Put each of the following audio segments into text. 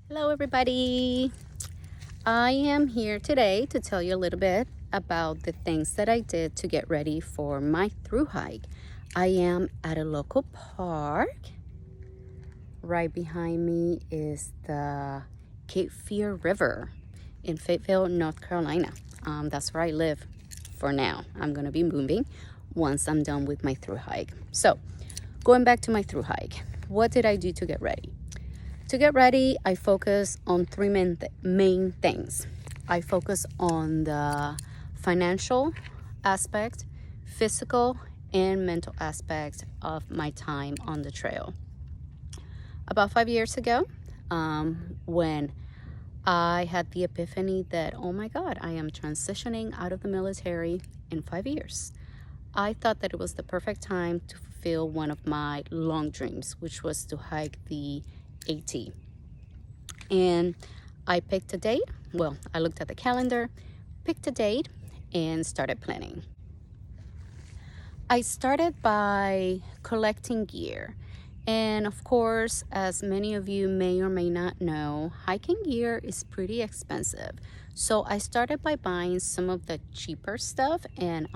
Hello, everybody. I am here today to tell you a little bit about the things that I did to get ready for my through hike. I am at a local park. Right behind me is the Cape Fear River in Fayetteville, North Carolina. That's where I live for now. I'm going to be moving once I'm done with my through hike. So, going back to my through hike, what did I do to get ready? To get ready, I focus on three main things. I focus on the financial aspect, physical, and mental aspect of my time on the trail. About 5 years ago, when I had the epiphany that, oh my God, I am transitioning out of the military in 5 years. I thought that it was the perfect time to fulfill one of my long dreams, which was to hike the AT. And I picked a date. Well, I looked at the calendar, picked a date, and started planning. I started by collecting gear. And of course, as many of you may or may not know, hiking gear is pretty expensive. So I started by buying some of the cheaper stuff and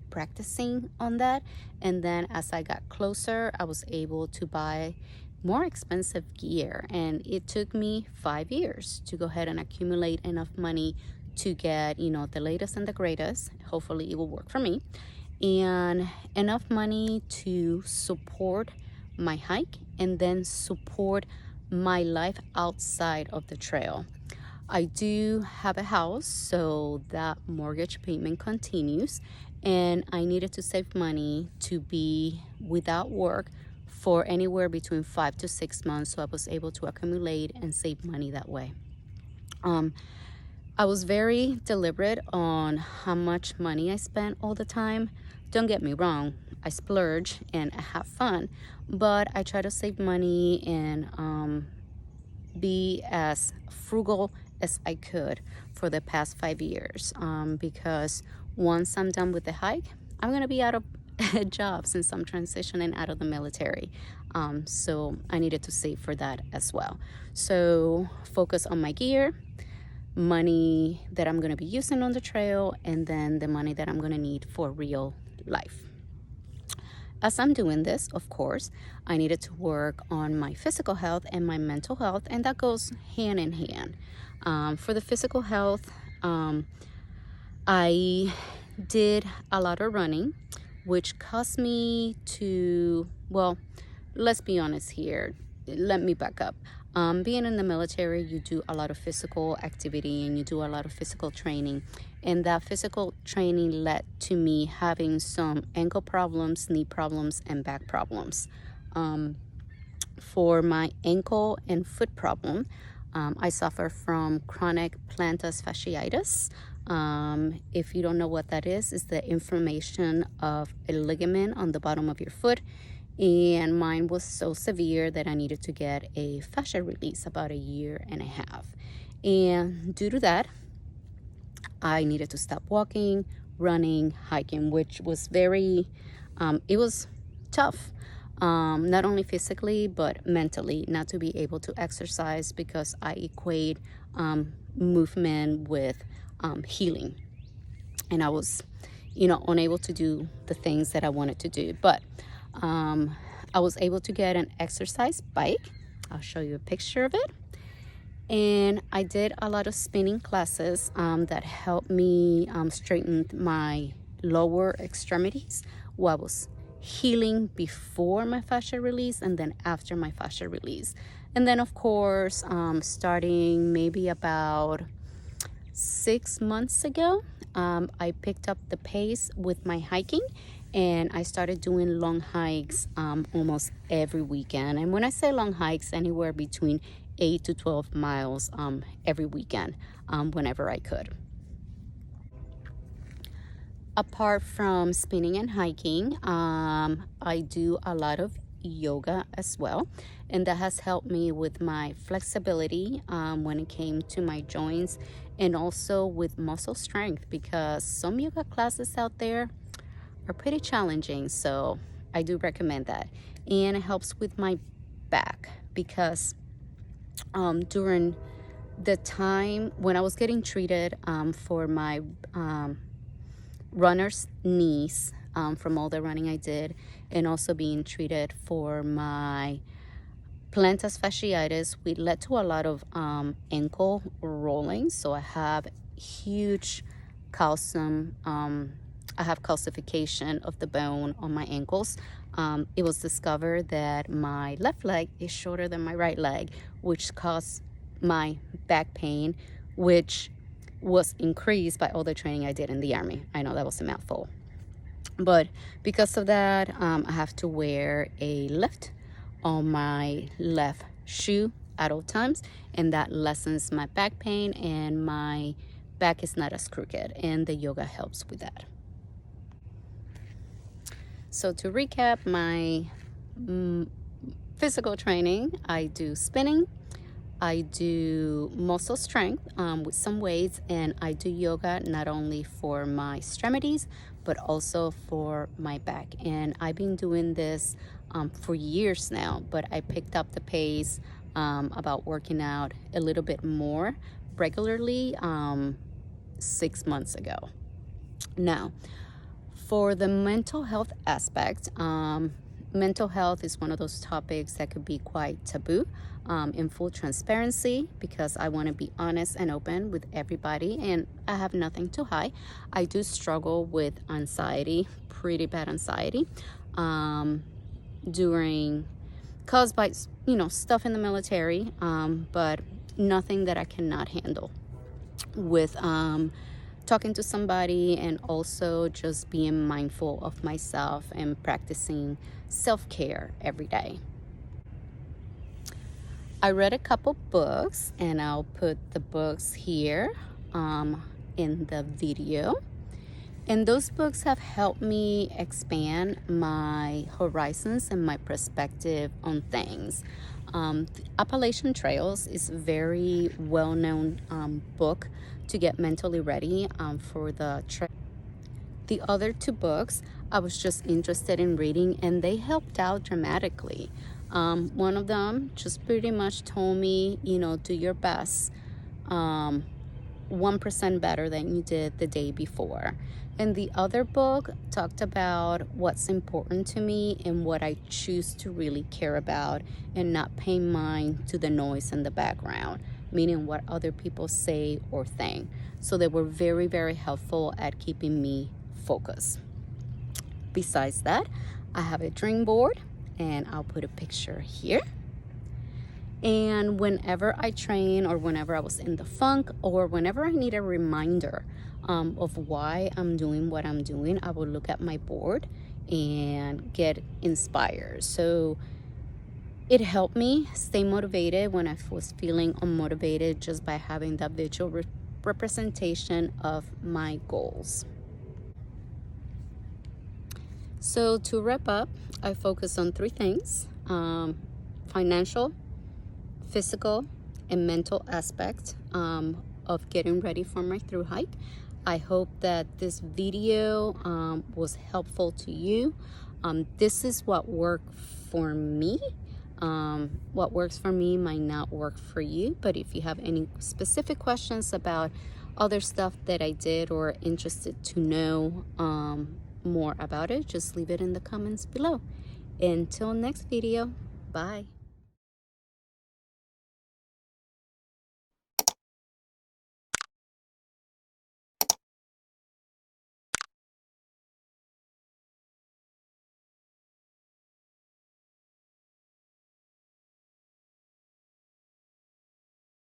practicing on that. And then as I got closer, I was able to buy more expensive gear. And it took me 5 years to go ahead and accumulate enough money to get, the latest and the greatest. Hopefully it will work for me. And enough money to support my hike and then support my life outside of the trail. I do have a house, so that mortgage payment continues, and I needed to save money to be without work for anywhere between 5 to 6 months, so I was able to accumulate and save money that way. I was very deliberate on how much money I spent all the time. Don't get me wrong, I splurge and I have fun, but I try to save money and be as frugal as I could for the past 5 years because once I'm done with the hike, I'm going to be out of a job since I'm transitioning out of the military. So I needed to save for that as well. So focus on my gear, money that I'm going to be using on the trail, and then the money that I'm going to need for real life. As I'm doing this, of course, I needed to work on my physical health and my mental health, and that goes hand in hand. For the physical health, I did a lot of running, which caused me to, well, let's be honest here. Let me back up. Being in the military, you do a lot of physical activity and you do a lot of physical training. And that physical training led to me having some ankle problems, knee problems, and back problems. For my ankle and foot problem, I suffer from chronic plantar fasciitis. If you don't know what that is, it's the inflammation of a ligament on the bottom of your foot. And mine was so severe that I needed to get a fascia release about 1.5 years. And due to that, I needed to stop walking, running, hiking, which was it was tough. Not only physically, but mentally, not to be able to exercise because I equate movement with healing. And I was, unable to do the things that I wanted to do. But I was able to get an exercise bike. I'll show you a picture of it. And I did a lot of spinning classes that helped me straighten my lower extremities while I was healing before my fascia release and then after my fascia release. And then, of course, starting maybe about 6 months ago, I picked up the pace with my hiking and I started doing long hikes almost every weekend. And when I say long hikes, anywhere between 8 to 12 miles every weekend whenever I could. Apart from spinning and hiking, I do a lot of yoga as well, and that has helped me with my flexibility when it came to my joints and also with muscle strength, because some yoga classes out there are pretty challenging, so I do recommend that. And it helps with my back because during the time when I was getting treated for my runner's knees from all the running I did, and also being treated for my plantar fasciitis, which led to a lot of ankle rolling. So I have huge calcium. I have calcification of the bone on my ankles. It was discovered that my left leg is shorter than my right leg, which caused my back pain, which was increased by all the training I did in the Army. I know that was a mouthful. But because of that, I have to wear a lift on my left shoe at all times, and that lessens my back pain, and my back is not as crooked, and the yoga helps with that. So to recap my physical training, I do spinning, I do muscle strength with some weights, and I do yoga not only for my extremities but also for my back. And I've been doing this for years now, but I picked up the pace about working out a little bit more regularly 6 months ago. Now, for the mental health aspect, mental health is one of those topics that could be quite taboo. In full transparency, because I want to be honest and open with everybody, and I have nothing to hide. I do struggle with anxiety, pretty bad anxiety, caused by stuff in the military, but nothing that I cannot handle with talking to somebody, and also just being mindful of myself and practicing self-care every day. I read a couple books, and I'll put the books here in the video. And those books have helped me expand my horizons and my perspective on things. Appalachian Trails is a very well-known book to get mentally ready for the trip. The other two books I was just interested in reading, and they helped out dramatically. One of them just pretty much told me, do your best, 1% better than you did the day before. And the other book talked about what's important to me and what I choose to really care about, and not pay mind to the noise in the background, meaning what other people say or think. So they were very, very helpful at keeping me focused. Besides that, I have a dream board, and I'll put a picture here. And whenever I train, or whenever I was in the funk, or whenever I need a reminder of why I'm doing what I'm doing, I will look at my board and get inspired. So it helped me stay motivated when I was feeling unmotivated, just by having that visual representation of my goals. So to wrap up, I focus on 3 things: financial, physical, and mental aspect of getting ready for my through hike. I hope that this video was helpful to you. This is what worked for me. What works for me might not work for you, but if you have any specific questions about other stuff that I did, or interested to know more about it, just leave it in the comments below. Until next video, bye.